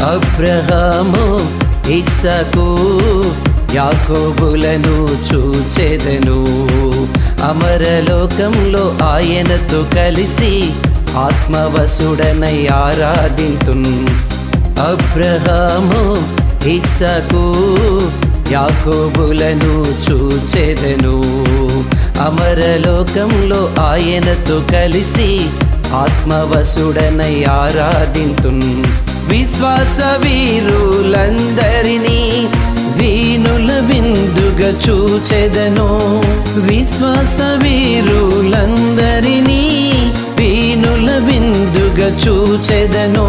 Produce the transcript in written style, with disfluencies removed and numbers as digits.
అబ్రహాము ఇస్సాకు యాకోబులను చూచెదను. అమరలోకంలో ఆయనతో కలిసి ఆత్మవసుడనై ఆరాధింతున్. అబ్రహాము ఇస్సాకు యాకోబులను చూచెదను. అమరలోకంలో ఆయనతో కలిసి ఆత్మవసుడనై ఆరాధింతున్. విశ్వాస వీరులందరినీ వీనుల విందుగా చూచెదను. విశ్వాస వీరులందరినీ వీనుల విందుగా చూచెదను.